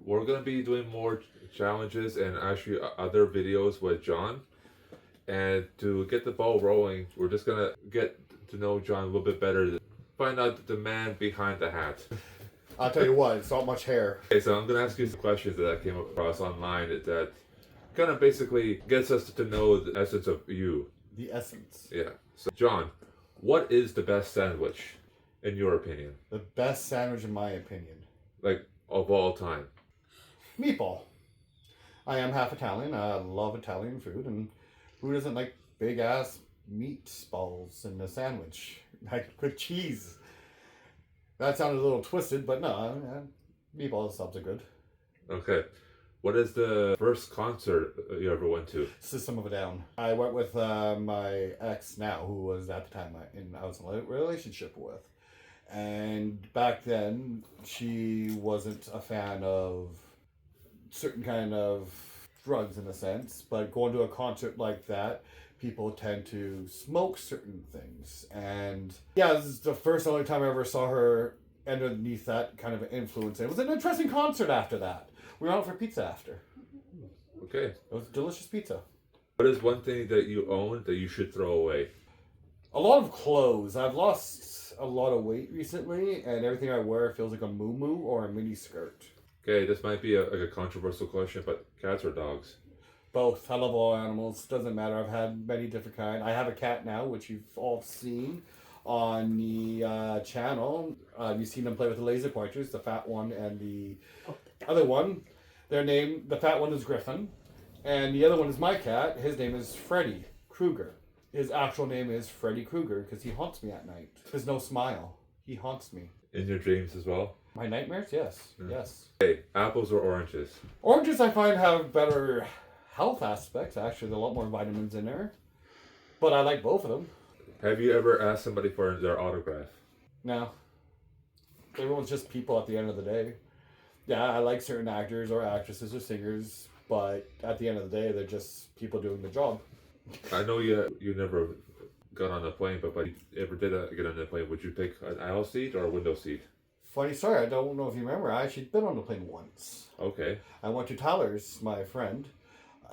we're gonna be doing more challenges and actually other videos with John. And to get the ball rolling, we're just gonna get to know John a little bit better, find out the man behind the hat. I'll tell you what, it's not much hair. Okay, so I'm gonna ask you some questions that I came across online that kind of basically gets us to know the essence of you. The essence. Yeah. So, John, what is the best sandwich, in your opinion? The best sandwich in my opinion. Like, of all time? Meatball. I am half Italian. I love Italian food, and who doesn't like big ass meatballs in a sandwich? Like with cheese. That sounded a little twisted, but no, meatball subs are good. Okay. What is the first concert you ever went to? System of a Down. I went with my ex now, who was at the time I was in a relationship with. And back then, she wasn't a fan of certain kind of drugs in a sense, but going to a concert like that, people tend to smoke certain things. And yeah, this is the first and only time I ever saw her underneath that kind of influence. It was an interesting concert after that. We went out for pizza after. Okay. It was delicious pizza. What is one thing that you own that you should throw away? A lot of clothes. I've lost a lot of weight recently, and everything I wear feels like a muumuu or a mini skirt. Okay, this might be a controversial question, but cats or dogs? Both. I love all animals. Doesn't matter. I've had many different kinds. I have a cat now, which you've all seen on the channel. You've seen them play with the laser pointers, the fat one and the other one. Their name, the fat one is Griffin, and the other one is my cat. His name is Freddy Krueger. His actual name is Freddy Krueger because he haunts me at night. There's no smile. He haunts me. In your dreams as well? My nightmares? Yes. Yes. Okay, apples or oranges? Oranges I find have better health aspects. Actually, there's a lot more vitamins in there. But I like both of them. Have you ever asked somebody for their autograph? No. Everyone's just people at the end of the day. Yeah, I like certain actors or actresses or singers, but at the end of the day, they're just people doing the job. I know you never got on a plane, but if you ever did get on a plane, would you pick an aisle seat or a window seat? Funny story, I don't know if you remember, I actually been on the plane once. Okay. I went to Tyler's, my friend,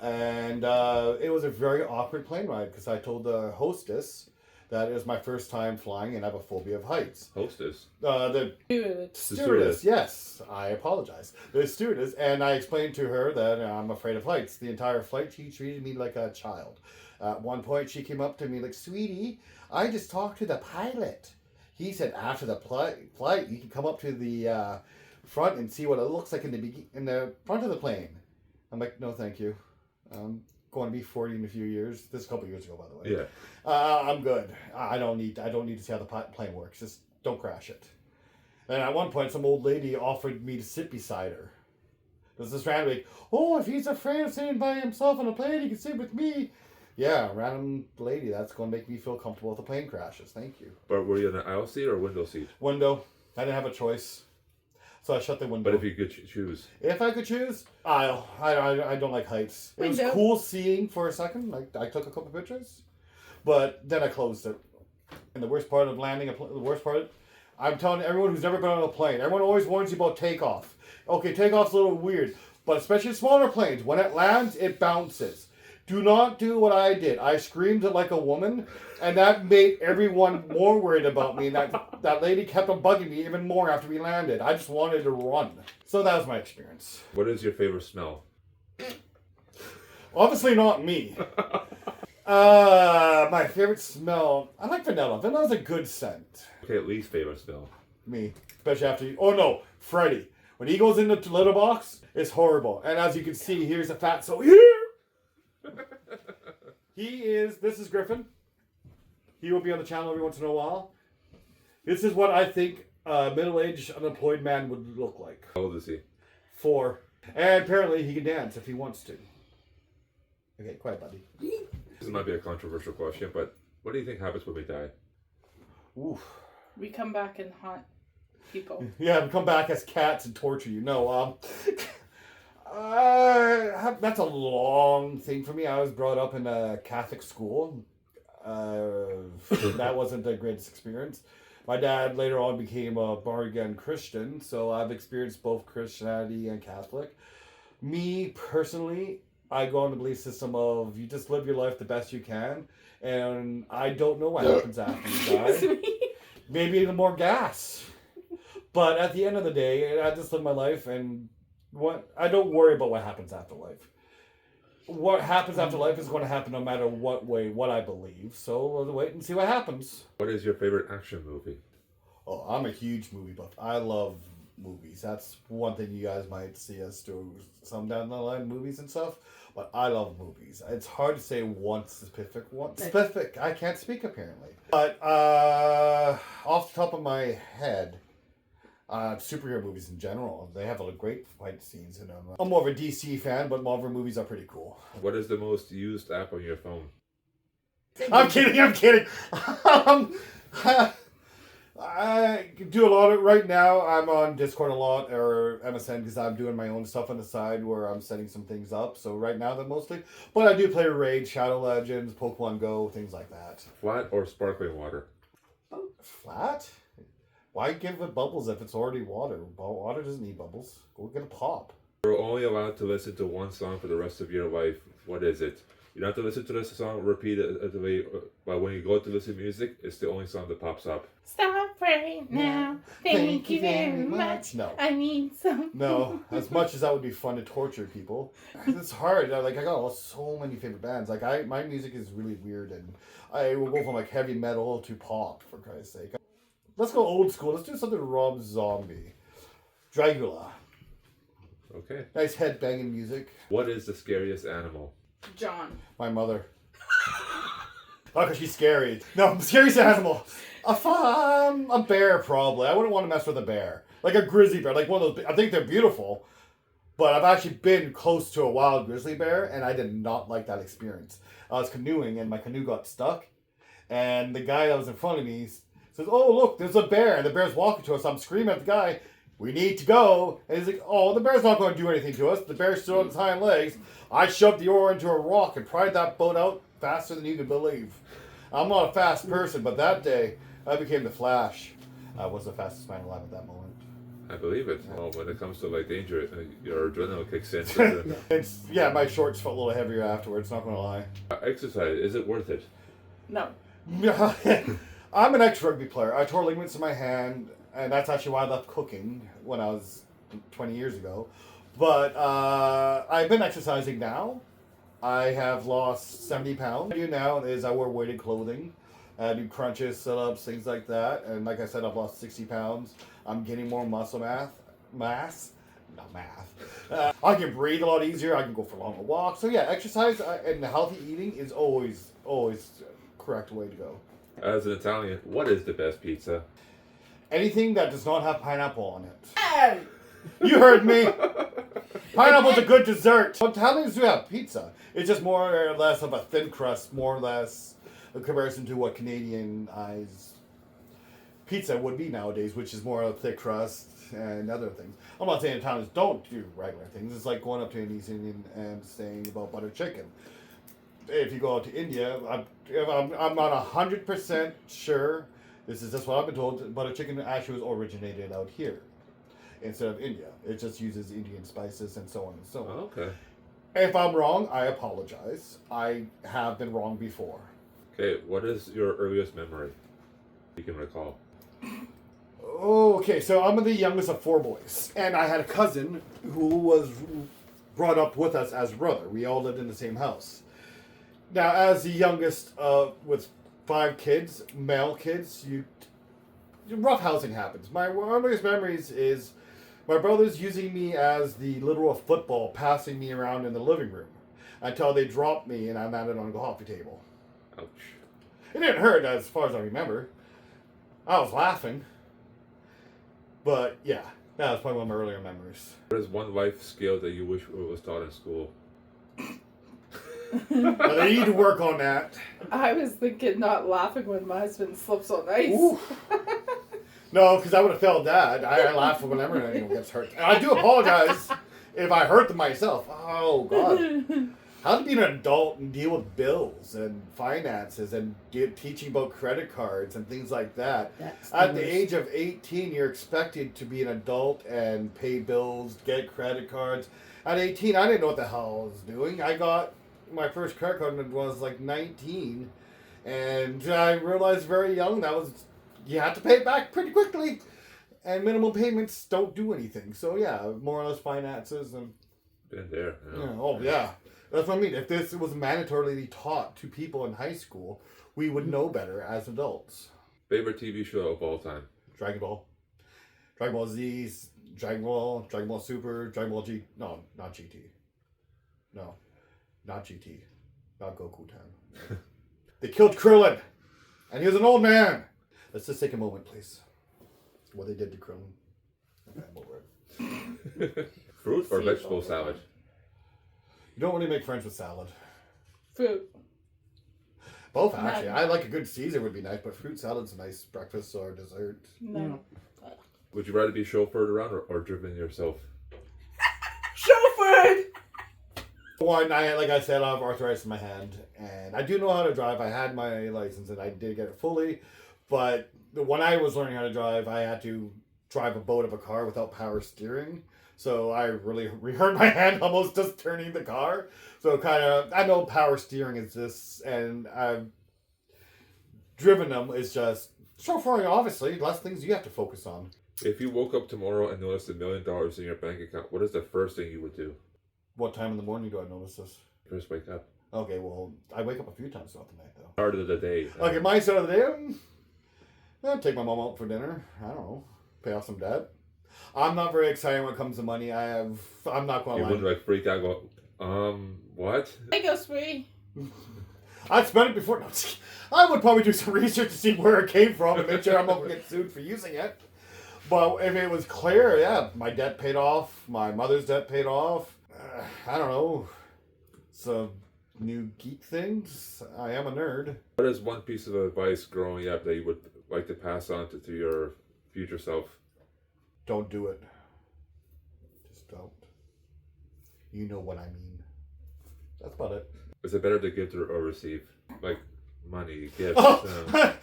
and it was a very awkward plane ride because I told the hostess that it was my first time flying and I have a phobia of heights. Hostess? The stewardess, yes. I apologize. The stewardess, and I explained to her that I'm afraid of heights. The entire flight, she treated me like a child. At one point, she came up to me like, "Sweetie, I just talked to the pilot. He said after the flight, you can come up to the front and see what it looks like in the front of the plane." I'm like, "No, thank you. I'm going to be 40 in a few years." This is a couple years ago, by the way. Yeah. I'm good. I don't need to see how the plane works. Just don't crash it. And at one point, some old lady offered me to sit beside her. There's this random like, "Oh, if he's afraid of sitting by himself on a plane, he can sit with me." Yeah, random lady. That's going to make me feel comfortable if the plane crashes. Thank you. But were you in an aisle seat or a window seat? Window. I didn't have a choice, so I shut the window. But if you could choose? If I could choose, aisle. I don't like heights. It was Window. cool seeing for a second. Like I took a couple pictures, but then I closed it. And the worst part of landing I'm telling everyone who's never been on a plane, everyone always warns you about takeoff. Okay, takeoff's a little weird, but especially smaller planes, when it lands, it bounces. Do not do what I did. I screamed like a woman, and that made everyone more worried about me. And that lady kept on bugging me even more after we landed. I just wanted to run. So that was my experience. What is your favorite smell? Obviously not me. My favorite smell, I like vanilla. Vanilla's a good scent. Okay, least favorite smell? Me. Especially after, oh no, Freddy. When he goes into the litter box, it's horrible. And as you can see, here's a fat soul here. This is Griffin. He will be on the channel every once in a while. This is what I think a middle-aged unemployed man would look like. How old is he? 4. And apparently he can dance if he wants to. Okay, quiet, buddy. This might be a controversial question, but what do you think happens when we die? Oof. We come back and haunt people. Yeah, come back as cats and torture you. No, that's a long thing for me. I was brought up in a Catholic school. That wasn't the greatest experience. My dad later on became a born-again Christian, so I've experienced both Christianity and Catholic. Me, personally, I go on the belief system of you just live your life the best you can, and I don't know what happens after you die. Excuse me. Maybe the more gas. But at the end of the day, I just live my life, and I don't worry about what happens after life. What happens after life is going to happen no matter what I believe. So we'll wait and see what happens. What is your favorite action movie? Oh, I'm a huge movie buff. I love movies. That's one thing you guys might see us do some down the line, movies and stuff. But I love movies. It's hard to say one specific one. Specific. I can't speak apparently. But off the top of my head, superhero movies in general, they have a great fight scenes in them. I'm more of a DC fan, but Marvel movies are pretty cool. What is the most used app on your phone? I'm kidding. I do a lot of right now. I'm on Discord a lot or MSN because I'm doing my own stuff on the side where I'm setting some things up. So right now they're mostly, but I do play Raid, Shadow Legends, Pokemon Go, things like that. Flat or sparkling water? Flat? Why give it bubbles if it's already water? Water doesn't need bubbles. Go get a pop. You're only allowed to listen to one song for the rest of your life. What is it? You don't have to listen to the song repeatedly, but when you go to listen to music, it's the only song that pops up. Stop right now. Thank you very much. No. I need some. No, as much as that would be fun to torture people, it's hard. I got so many favorite bands. My music is really weird, and I will go from heavy metal to pop for Christ's sake. Let's go old school. Let's do something Rob Zombie. Dragula. Okay. Nice head banging music. What is the scariest animal? John. My mother. Not because she's scary. No, scariest animal. A bear, probably. I wouldn't want to mess with a bear. Like a grizzly bear. Like one of those. I think they're beautiful. But I've actually been close to a wild grizzly bear, and I did not like that experience. I was canoeing, and my canoe got stuck. And the guy that was in front of me says, "Oh, look, there's a bear." And the bear's walking to us. I'm screaming at the guy, "We need to go." And he's like, "Oh, the bear's not going to do anything to us." The bear stood on its hind legs. I shoved the oar into a rock and pried that boat out faster than you can believe. I'm not a fast person, but that day, I became the Flash. I was the fastest man alive at that moment. I believe it. Well, when it comes to danger, your adrenaline kicks in. My shorts felt a little heavier afterwards, not going to lie. Exercise, is it worth it? No. I'm an ex-rugby player. I tore ligaments in my hand, and that's actually why I left cooking when I was 20 years ago. But I've been exercising now. I have lost 70 pounds. What I do now is I wear weighted clothing. I do crunches, sit-ups, things like that. And like I said, I've lost 60 pounds. I'm getting more muscle mass. Not math. I can breathe a lot easier. I can go for longer walks. So yeah, exercise and healthy eating is always the correct way to go. As an Italian, what is the best pizza? Anything that does not have pineapple on it. Oh. You heard me. Pineapple's a good dessert. Italians do have pizza. It's just more or less of a thin crust, more or less in comparison to what Canadian-ized pizza would be nowadays, which is more of a thick crust and other things. I'm not saying Italians don't do regular things. It's like going up to an East Indian and saying about butter chicken. If you go out to India, I'm not 100% sure. This is just what I've been told. Butter chicken actually was originated out here instead of India. It just uses Indian spices and so on and so on. Oh, okay. If I'm wrong, I apologize. I have been wrong before. Okay, what is your earliest memory you can recall? Okay, so I'm the youngest of 4 boys. And I had a cousin who was brought up with us as a brother. We all lived in the same house. Now, as the youngest with 5 kids, male kids, rough housing happens. My earliest memories is my brothers using me as the literal football, passing me around in the living room until they dropped me and I landed on a coffee table. Ouch. It didn't hurt as far as I remember. I was laughing. But yeah, that was probably one of my earlier memories. What is one life skill that you wish was taught in school? But I need to work on that. I was the kid not laughing when my husband slips on ice. Ooh. No, because I would have felt that. I laugh whenever anyone gets hurt. And I do apologize if I hurt them myself. Oh, God. how to be an adult and deal with bills and finances and teaching about credit cards and things like that. That's At the worst. age of 18, you're expected to be an adult and pay bills, get credit cards. At 18, I didn't know what the hell I was doing. I got my first credit card when I was like 19, and I realized very young that was you have to pay it back pretty quickly, and minimum payments don't do anything. So yeah, more or less finances and Been there. oh yeah. That's what I mean. If this was mandatorily taught to people in high school, we would know better as adults. Favorite TV show of all time? Dragon Ball. Dragon Ball Z, Dragon Ball Super, Dragon Ball G. No, not GT. No, not GT. Not Goku Time. They killed Krillin, and he was an old man. Let's just take a moment, please. What they did to Krillin. Okay, I'm over it. Fruit or vegetable salad? You don't really make friends with salad. Fruit. Both, actually. I like a good Caesar would be nice, but fruit salad's a nice breakfast or dessert. No. Would you rather be chauffeured around or driven yourself? Chauffeured! One, like I said, I have arthritis in my hand, and I do know how to drive. I had my license, and I did get it fully, but when I was learning how to drive, I had to drive a boat of a car without power steering. So I really hurt my hand almost just turning the car. So kind of, I know power steering is this, and I've driven them. It's just chauffeuring, obviously. Less things you have to focus on. If you woke up tomorrow and noticed $1 million in your bank account, what is the first thing you would do? What time in the morning do I notice this? First wake up. Okay, well, I wake up a few times throughout the night, though. Start of the day. Okay, my side of the day, I'll take my mom out for dinner. I don't know. Pay off some debt. I'm not very excited when it comes to money. I'm not going You to wouldn't lie. like freak out and go, what? Lego spree. I'd spent it before. No, I would probably do some research to see where it came from and make sure I'm not going to get sued for using it. But if it was clear, yeah, my debt paid off. My mother's debt paid off. I don't know. Some new geek things. I am a nerd. What is one piece of advice growing up that you would like to pass on to your future self? Don't do it. Just don't. You know what I mean. That's about it. Is it better to give or receive? Like money, gifts? Oh!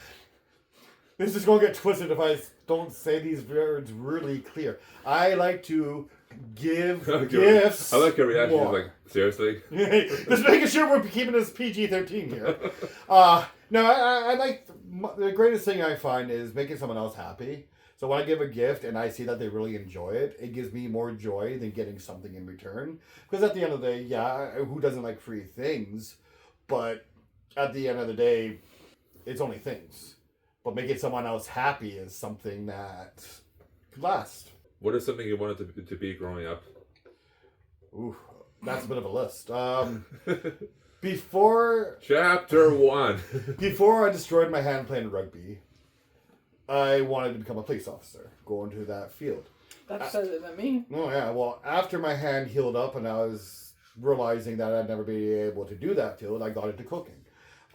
This is going to get twisted if I don't say these words really clear. I like to give gifts. I like your reaction. more. Like, seriously? Just making sure we're keeping this PG-13 here. No, I like the greatest thing I find is making someone else happy. So when I give a gift and I see that they really enjoy it, it gives me more joy than getting something in return. Because at the end of the day, yeah, who doesn't like free things? But at the end of the day, it's only things. But making someone else happy is something that could last. What is something you wanted to be growing up? Ooh, that's a bit of a list. Before Chapter 1. Before I destroyed my hand playing rugby, I wanted to become a police officer, go into that field. That's better than me. Oh yeah, well, after my hand healed up and I was realizing that I'd never be able to do that field, I got into cooking.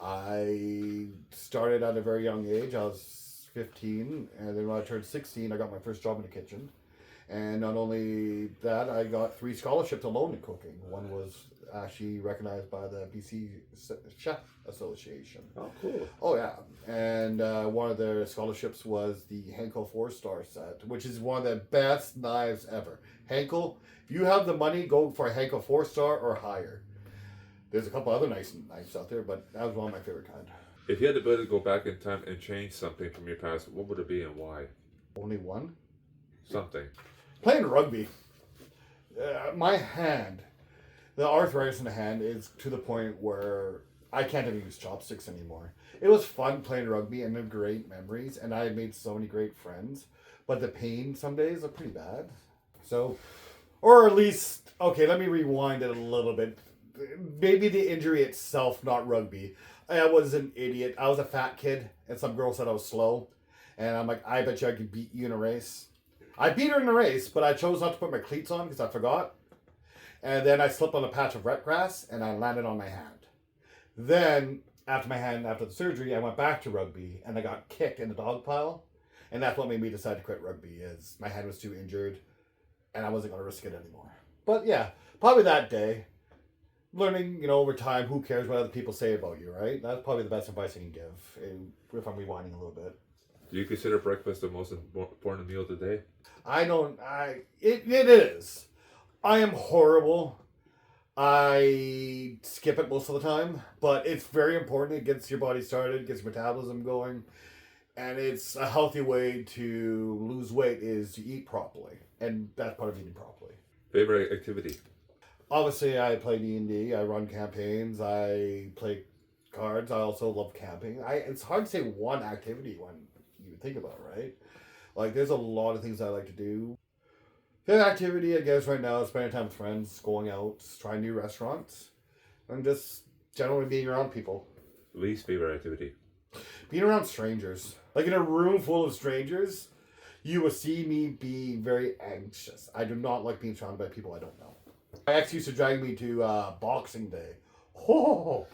I started at a very young age. I was 15, and then when I turned 16, I got my first job in the kitchen. And not only that, I got 3 scholarships alone in cooking. One was actually recognized by the BC Chef Association. Oh, cool. Oh yeah, and one of the scholarships was the Henkel 4-star set, which is one of the best knives ever. Henkel, if you have the money, go for a Henkel 4-star or higher. There's a couple other nice knives out there, but that was one of my favorite kind. If you had the ability to go back in time and change something from your past, what would it be and why? Only one? Something. Playing rugby. My hand, the arthritis in the hand is to the point where I can't even use chopsticks anymore. It was fun playing rugby and the great memories, and I made so many great friends, but the pain some days are pretty bad. So, or at least, okay, let me rewind it a little bit. Maybe the injury itself, not rugby. I was an idiot. I was a fat kid, and some girl said I was slow. And I'm like, I bet you I could beat you in a race. I beat her in a race, but I chose not to put my cleats on because I forgot. And then I slipped on a patch of wet grass, and I landed on my hand. Then, after the surgery, I went back to rugby, and I got kicked in the dog pile. And that's what made me decide to quit rugby, is my hand was too injured, and I wasn't going to risk it anymore. But yeah, probably that day. learning, over time, who cares what other people say about you, right? That's probably the best advice I can give, if I'm rewinding a little bit. Do you consider breakfast the most important meal of the day? It is. I am horrible. I skip it most of the time, but it's very important. It gets your body started, gets your metabolism going, and it's a healthy way to lose weight is to eat properly, and that's part of eating properly. Favorite activity? Obviously, I play D&D. I run campaigns. I play cards. I also love camping. It's hard to say one activity when you think about it, right? Like, there's a lot of things I like to do. Favorite activity, I guess, right now is spending time with friends, going out, trying new restaurants, and just generally being around people. Least favorite activity? Being around strangers. Like, in a room full of strangers, you will see me be very anxious. I do not like being surrounded by people I don't know. My ex used to drag me to Boxing Day. Oh.